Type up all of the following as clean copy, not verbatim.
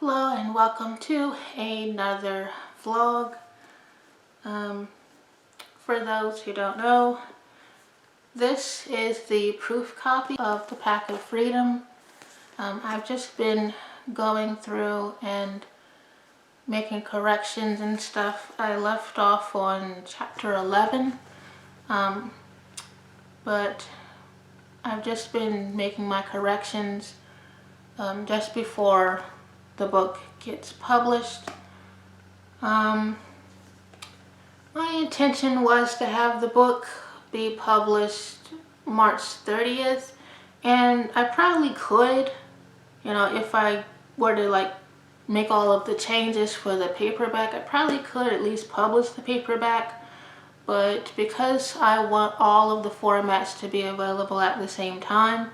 Hello and welcome to another vlog. For those who don't know, this is the proof copy of the Pact of Freedom. I've just been going through and making corrections and stuff. I left off on chapter 11, but I've just been making my corrections just before the book gets published. My intention was to have the book be published March 30th, and I probably could, if I were to make all of the changes for the paperback, I probably could at least publish the paperback. But because I want all of the formats to be available at the same time,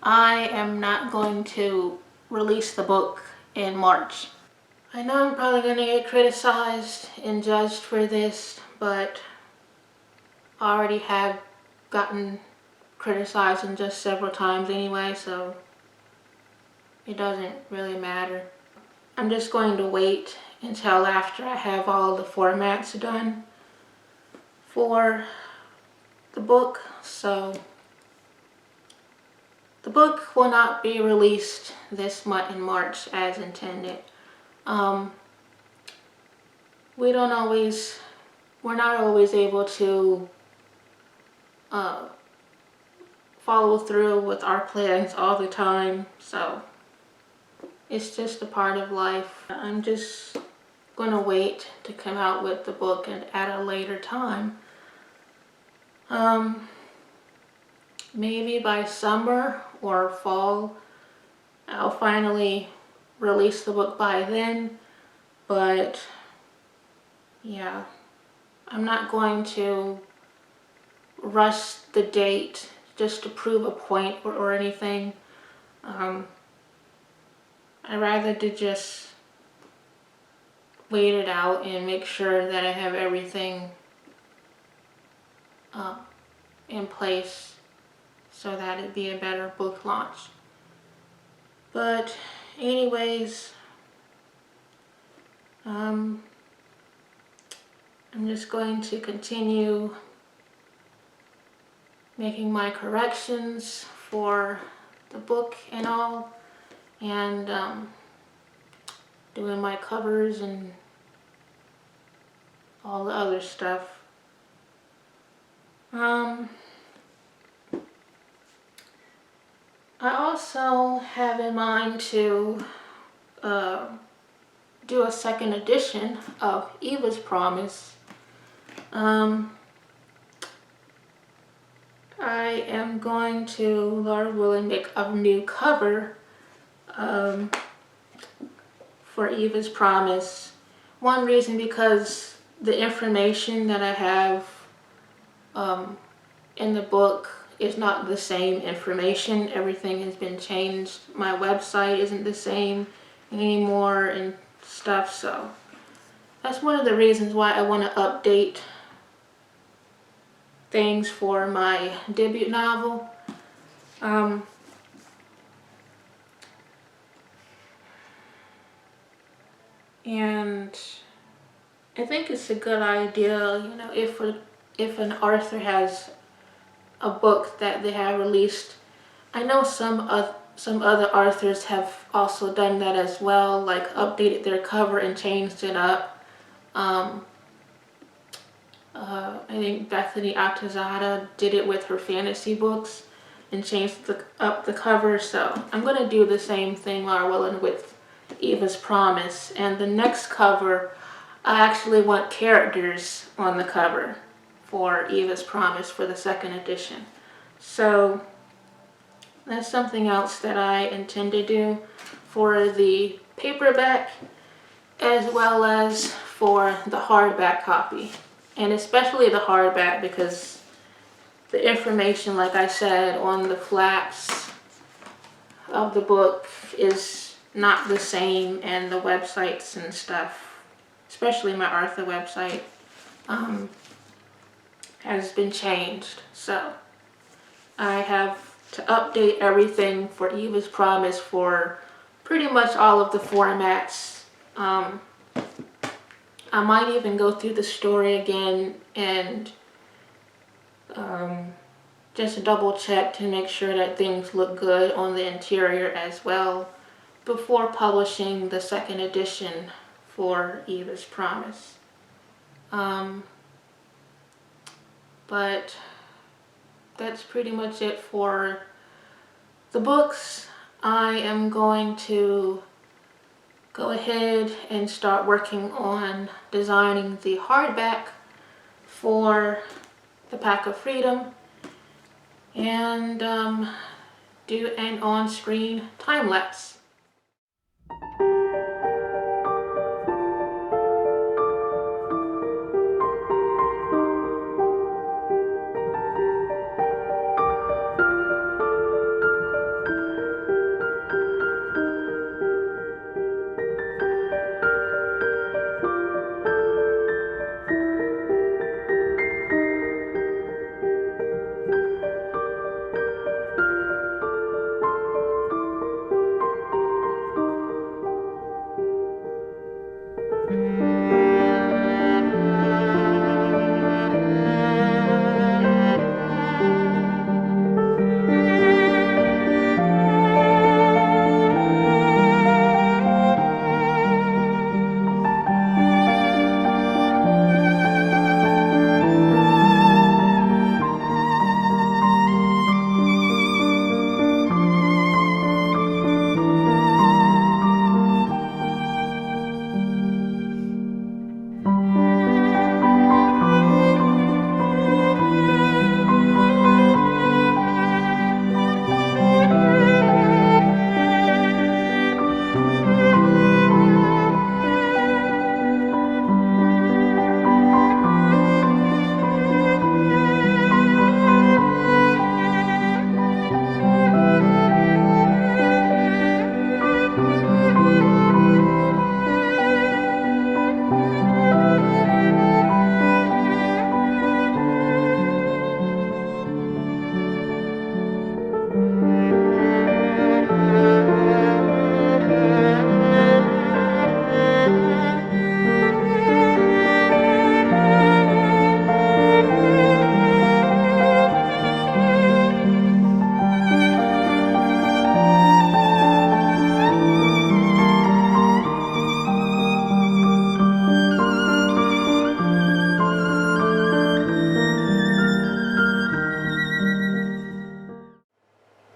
I am not going to release the book in March. I know I'm probably going to get criticized and judged for this, but I already have gotten criticized and just several times anyway, so it doesn't really matter. I'm just going to wait until after I have all the formats done for the book. So the book will not be released this month in March as intended. We're not always able to follow through with our plans all the time, so it's just a part of life. I'm just gonna wait to come out with the book and at a later time. Maybe by summer or fall, I'll finally release the book by then, but yeah, I'm not going to rush the date just to prove a point or anything. I'd rather to just wait it out and make sure that I have everything in place so that it'd be a better book launch. But anyways, I'm just going to continue making my corrections for the book and all, and doing my covers and all the other stuff. I also have in mind to do a second edition of Eva's Promise. I am going to, Lord willing, make a new cover for Eva's Promise. One reason, because the information that I have in the book is not the same information. Everything has been changed. My website isn't the same anymore and stuff, so that's one of the reasons why I want to update things for my debut novel. And I think it's a good idea, if an author has a book that they have released. I know some other authors have also done that as well, like updated their cover and changed it up. I think Bethany Altazada did it with her fantasy books and changed up the cover, so I'm going to do the same thing, Laura Willen, with Eva's Promise. And the next cover, I actually want characters on the cover for Eva's Promise for the second edition. So that's something else that I intend to do for the paperback as well as for the hardback copy. And especially the hardback, because the information, like I said, on the flaps of the book is not the same, and the websites and stuff, especially my Arthur website, has been changed. So I have to update everything for Eva's Promise for pretty much all of the formats. I might even go through the story again and just double check to make sure that things look good on the interior as well before publishing the second edition for Eva's Promise. But that's pretty much it for the books. I am going to go ahead and start working on designing the hardback for the Pact of Freedom and do an on-screen time-lapse.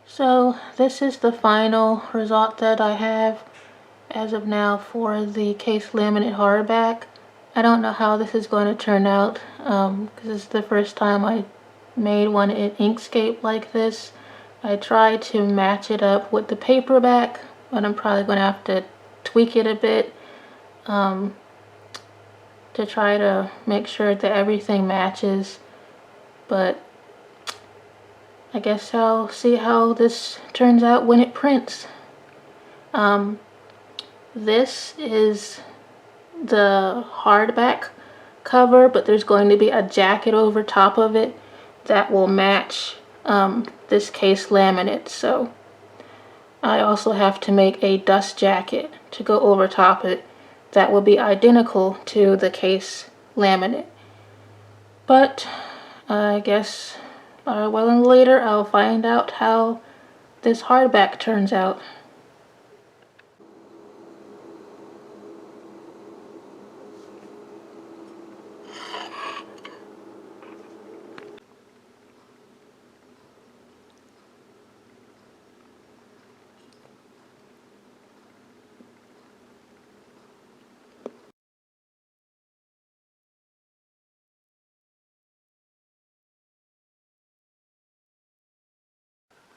So this is the final result that I have as of now for the case laminate hardback. I don't know how this is going to turn out because this is the first time I made one in Inkscape like this. I tried to match it up with the paperback, but I'm probably going to have to tweak it a bit to try to make sure that everything matches. But I guess I'll see how this turns out when it prints. This is the hardback cover, but there's going to be a jacket over top of it that will match this case laminate. So I also have to make a dust jacket to go over top of it that will be identical to the case laminate. But I guess well, and later I'll find out how this hardback turns out.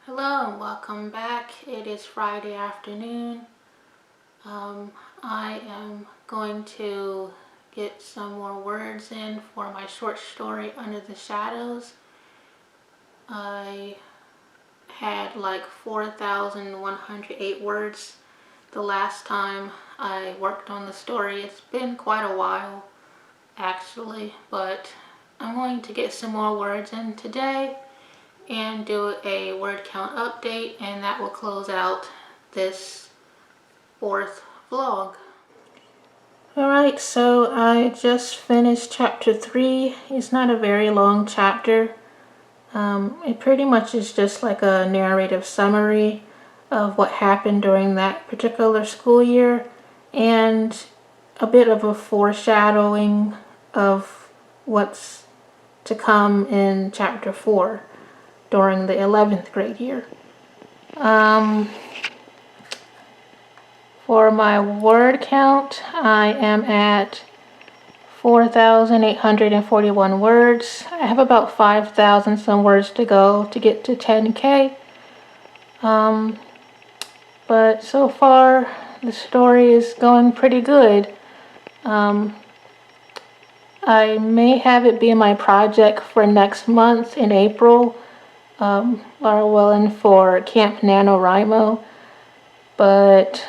Hello and welcome back. It is Friday afternoon. I am going to get some more words in for my short story Under the Shadows. I had like 4,108 words the last time I worked on the story. It's been quite a while actually, but I'm going to get some more words in today and do a word count update, and that will close out this fourth vlog. Alright, so I just finished chapter 3. It's not a very long chapter. It pretty much is just like a narrative summary of what happened during that particular school year and a bit of a foreshadowing of what's to come in chapter 4 during the 11th grade year. For my word count, I am at 4,841 words. I have about 5,000 some words to go to get to 10K. But so far, the story is going pretty good. I may have it be my project for next month in April, Laura Wellen for Camp NaNoWriMo. But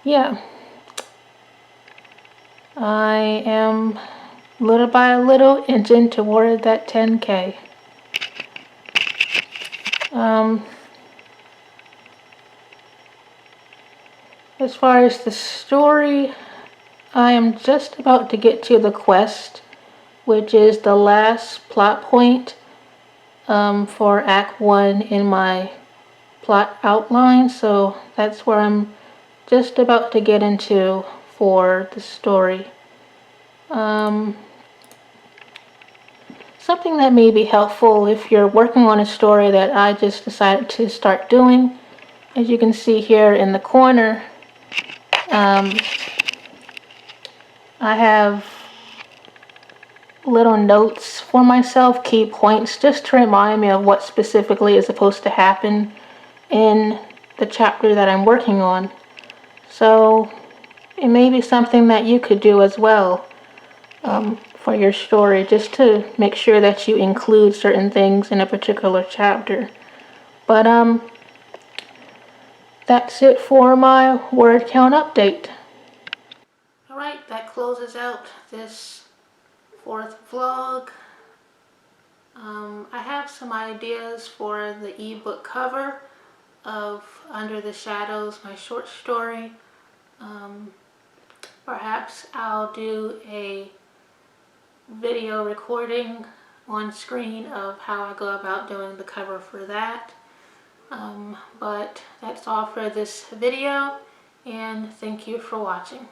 yeah, I am little by little inching toward that 10K. As far as the story, I am just about to get to the quest, which is the last plot point for Act 1 in my plot outline, so that's where I'm just about to get into for the story. Something that may be helpful if you're working on a story that I just decided to start doing. As you can see here in the corner, I have little notes for myself, key points, just to remind me of what specifically is supposed to happen in the chapter that I'm working on. So it may be something that you could do as well for your story, just to make sure that you include certain things in a particular chapter. But that's it for my word count update. Alright, that closes out this fourth vlog. I have some ideas for the ebook cover of Under the Shadows, my short story. Perhaps I'll do a video recording on screen of how I go about doing the cover for that. But that's all for this video, and thank you for watching.